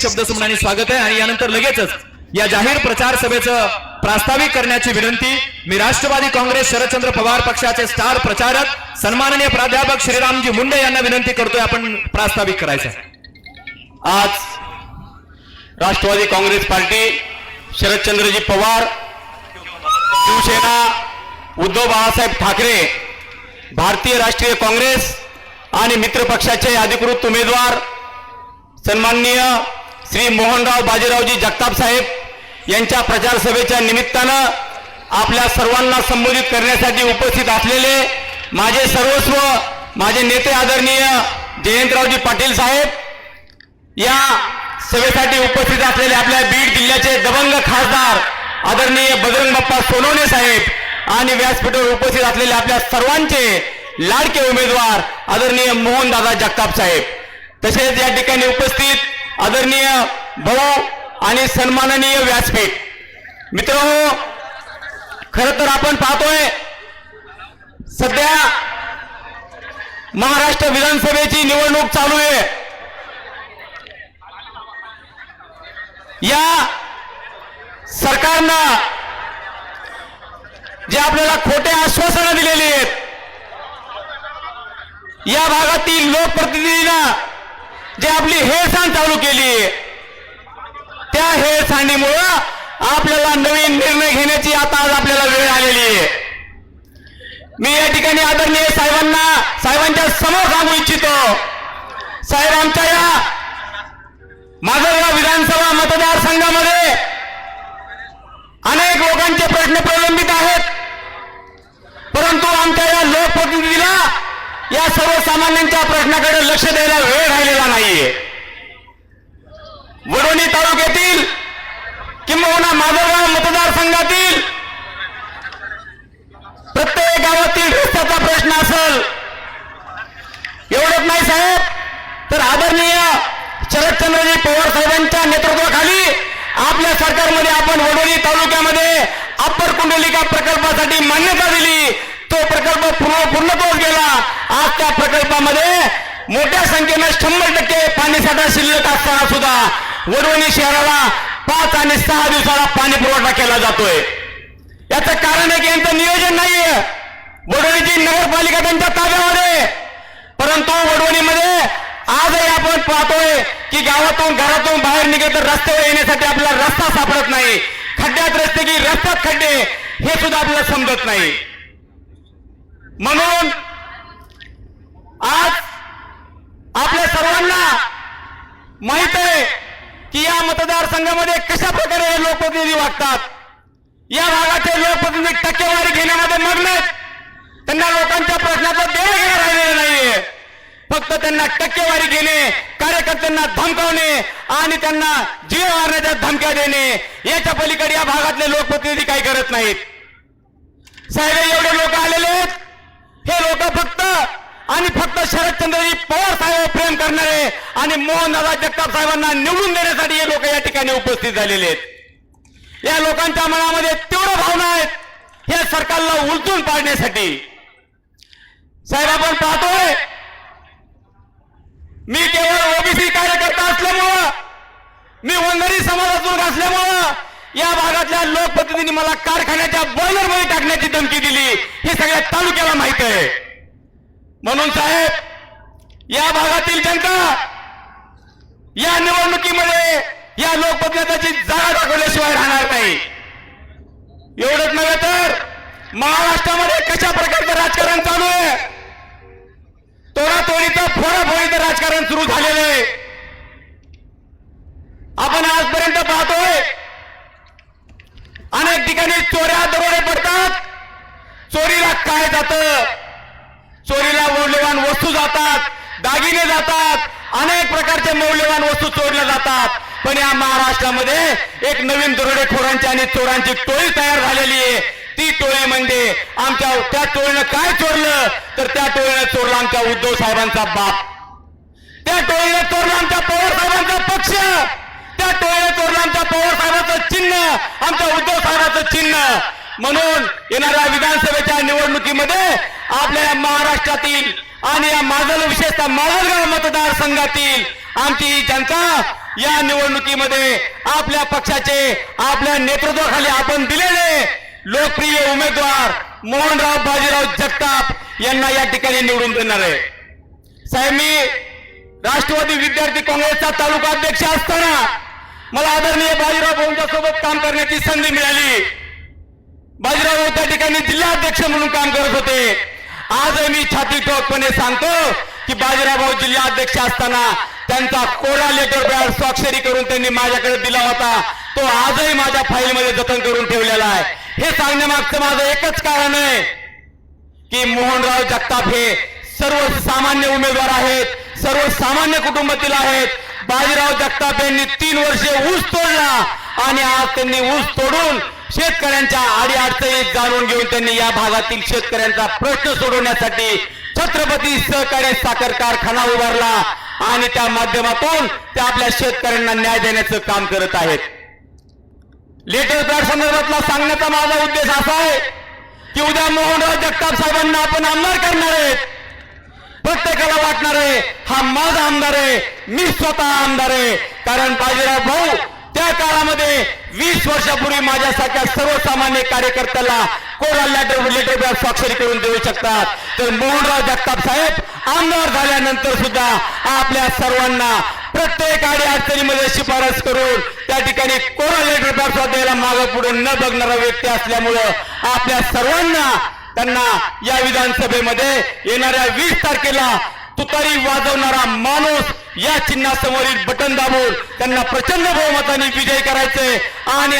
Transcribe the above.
शब्दसुमनाने स्वागत आहे आणि यानंतर लगेचच या जाहीर प्रचार सभेचं प्रास्ताविक करण्याची विनंती मी राष्ट्रवादी काँग्रेस शरदचंद्र पवार पक्षाचे स्टार प्रचारक सन्माननीय प्राध्यापक श्रीरामजी मुंडे यांना विनंती करतोय आपण प्रास्ताविक करायचं। आज राष्ट्रवादी काँग्रेस पार्टी शरदचंद्रजी पवार शिवसेना उद्धव बाळासाहेब ठाकरे भारतीय राष्ट्रीय काँग्रेस आणि मित्र पक्षाचे अधिकृत उमेदवार सन्माननीय श्री मोहनराव बाजीरावजी जगताप साहेब यांच्या प्रचार सभेच्या निमित्तानं आपल्या सर्वांना संबोधित करण्यासाठी उपस्थित असलेले माझे सर्वस्व माझे नेते आदरणीय जयंतरावजी पाटील साहेब, या सभेसाठी उपस्थित असलेले आपल्या बीड जिल्ह्याचे दबंग खासदार आदरणीय बजरंग बाप्पा सोनवणे साहेब आणि व्यासपीठावर उपस्थित असलेले आपल्या सर्वांचे लाडके उमेदवार आदरणीय मोहनदादा जगताप साहेब, तसेच या ठिकाणी उपस्थित आदरणीय भाऊ आणि सन्माननीय व्यासपीठ मित्रहो, खरं तर आपण पाहतोय सध्या महाराष्ट्र विधानसभेची निवडणूक चालू आहे। या सरकारनं जे आपल्याला खोटे आश्वासनं दिलेली आहेत, या भागातील लोकप्रतिनिधींना जे आपली हेळसांड चालू केली, त्या हेळसांडीमुळं आपल्याला नवीन निर्णय घेण्याची आता आज आपल्याला वेळ आलेली आहे। मी या ठिकाणी आदरणीय साहेबांच्या समोर सांगू इच्छितो, साहेब आमच्या या माजलगाव विधानसभा मतदारसंघामध्ये अनेक लोकांचे प्रश्न प्रलंबित आहेत, परंतु आमच्या या लोकप्रतिनिधीला या सर्वसामान्यांच्या प्रश्नाकडे लक्ष द्यायला वेळ राहिलेला नाहीये। वडोणी तालुक्यातील किंबहुना माजलगाव मतदारसंघातील प्रत्येक गावातील रस्त्याचा प्रश्न असेल, एवढंच नाही साहेब, तर आदरणीय शरदचंद्रजी पवार साहेबांच्या नेतृत्वाखाली आपल्या सरकारमध्ये आपण वडोणी तालुक्यामध्ये अप्पर कुंडलिका प्रकल्पासाठी मान्यता दिली, तो प्रकल्प पूर्णत्वास गेला। आज त्या प्रकल्पामध्ये मोठ्या संख्येने 100% पाणीसाठा शिल्लक असताना सुद्धा वडवणी शहराला 5 आणि 6 दिवसाला पाणी पुरवठा केला जातोय। याचं कारण आहे की यांचं नियोजन नाहीये। वडवणीची नगरपालिका त्यांच्या ताब्यामध्ये, परंतु वडवणीमध्ये आजही आपण पाहतोय की गावातून घरातून बाहेर निघे तर रस्त्यावर येण्यासाठी आपल्याला रस्ता सापडत नाही, खड्ड्यात रस्ते की रस्त्यात खड्डे हे सुद्धा आपल्याला समजत नाही। म्हणून आज आपल्या सर्वांना माहित आहे की या मतदारसंघामध्ये कशा प्रकारे हे लोकप्रतिनिधी वागतात। या भागाचे लोकप्रतिनिधी टक्केवारी घेण्यामध्ये मग्न आहेत, त्यांना लोकांच्या प्रश्नाचं देणं घेणं राहिलेलं नाहीये, फक्त त्यांना टक्केवारी घेणे, कार्यकर्त्यांना धमकावणे आणि त्यांना जीव मारण्याच्या धमक्या देणे, याच्या पलीकडे या भागातले लोकप्रतिनिधी काही करत नाहीत। साहेब एवढे लोक आलेले आहेत, हे लोक फक्त आणि फक्त शरदचंद्रजी पवार साहेब प्रेम करणारे आणि मोहनदादा जगताप साहेबांना निवडून देण्यासाठी हे लोक या ठिकाणी उपस्थित झालेले आहेत। या लोकांच्या मनामध्ये तीव्र भावना आहेत या सरकारला उलटून पाडण्यासाठी। साहेब आपण पाहतोय, मी केवळ ओबीसी कार्यकर्ता असल्यामुळं, मी वंजारी समाजातून असल्यामुळं या भागातल्या लोकप्रतिनिधींनी मला कारखान्याच्या बॉयलरमध्ये टाकण्याची धमकी दिली, हे सगळ्या तालुक्याला माहित आहे। म्हणून साहेब, या भागातील जनता या निवडणुकीमध्ये या लोकप्रतिनिधीची जागा दाखवल्याशिवाय राहणार नाही। एवढंच नव्हे तर महाराष्ट्रामध्ये कशा प्रकारचं राजकारण चालू आहे, तोडातोडीचं फोडाफोडीचं राजकारण सुरू झालेलं आहे। आपण आजपर्यंत पाहतोय अनेक ठिकाणी चोऱ्या दरोडे पडतात, चोरीला काय जातं, चोरीला मौल्यवान वस्तू जातात, दागिने जातात, अनेक प्रकारचे मौल्यवान वस्तू चोरल्या जातात। पण या महाराष्ट्रामध्ये एक नवीन दरोडेखोरांची आणि चोरांची टोळी तयार झालेली आहे। ती टोळी म्हणजे त्या टोळीनं काय चोरलं, तर त्या टोळीनं चोरला आमच्या उद्धव साहेबांचा बाप, त्या टोळीनं चोरला आमच्या पवार साहेबांचा पक्ष, त्या टोळीनं चोरला आमच्या पवार साहेबांचं चिन्ह, आमच्या उद्धव साहेबांचं चिन्ह। म्हणून येणाऱ्या विधानसभेच्या निवडणुकीमध्ये आपल्या महाराष्ट्रातील आणि या माजल विशेषतः माजलगाव मतदारसंघातील आमची ही जनता या निवडणुकीमध्ये आपल्या पक्षाचे आपल्या नेतृत्वाखाली आपण दिलेले लोकप्रिय उमेदवार मोहनराव बाजीराव जगताप यांना या ठिकाणी निवडून देणार आहे. साहेब, मी राष्ट्रवादी विद्यार्थी काँग्रेसचा तालुका अध्यक्ष असताना मला आदरणीय बाजीराव भाऊंच्या सोबत काम करण्याची संधी मिळाली. बाजीराव भाऊ त्या ठिकाणी जिल्हाध्यक्ष म्हणून काम करत होते. आजही मी छाती ठोकपणे सांगतो की बाजीराव भाऊ जिल्हाध्यक्ष असताना त्यांचा कोरा लेटर पॅड स्वाक्षरी करून त्यांनी माझ्याकडे दिला होता. तो आजही माझ्या फाईलमध्ये जतन करून ठेवलेला आहे. हे सांगण्यामागचं माझं एकच कारण आहे की मोहनराव जगताप हे सर्वसामान्य उमेदवार आहेत, सर्वसामान्य कुटुंबातील आहेत. बाजीराव जगताप यांनी 3 वर्षे ऊस तोडला आणि आज त्यांनी ऊस तोडून शेतकऱ्यांच्या अडीअडचणी जाणून घेऊन त्यांनी या भागातील शेतकऱ्यांचा प्रश्न सोडवण्यासाठी छत्रपती सहकारी साखर कारखाना उभारला आणि त्या माध्यमातून ते आपल्या शेतकऱ्यांना न्याय देण्याचं काम करत आहेत. लेटर पॅड संदर्भातला सांगण्याचा माझा उद्देश असा आहे की उद्या मोहनराव जगताप साहेबांना आपण आमदार करणार आहेत. प्रत्येकाला वाटणार आहे हा माझा आमदार आहे, मी स्वतः आमदार आहे. कारण बाजीराव भाऊ त्या काळामध्ये 20 वर्षापूर्वी माझ्यासारख्या सर्वसामान्य कार्यकर्त्याला कोरा लेटर पॅड स्वाक्षरी करून देऊ शकतात. तर मोहनराव जगताप साहेब आमदार झाल्यानंतर सुद्धा आपल्या सर्वांना प्रत्येक अडचणीमध्ये शिफारस करून त्या ठिकाणी कोरा लेटर पॅड सुद्धा द्यायला मागे पुढे न बघणारा व्यक्ती असल्यामुळं आपल्या सर्वांना त्यांना या विधानसभेमध्ये येणाऱ्या 20 तारखेला तुतारी वाजवणारा माणूस या चिन्हासमोरील बटन दाबून त्यांना प्रचंड बहुमताने विजयी करायचे आणि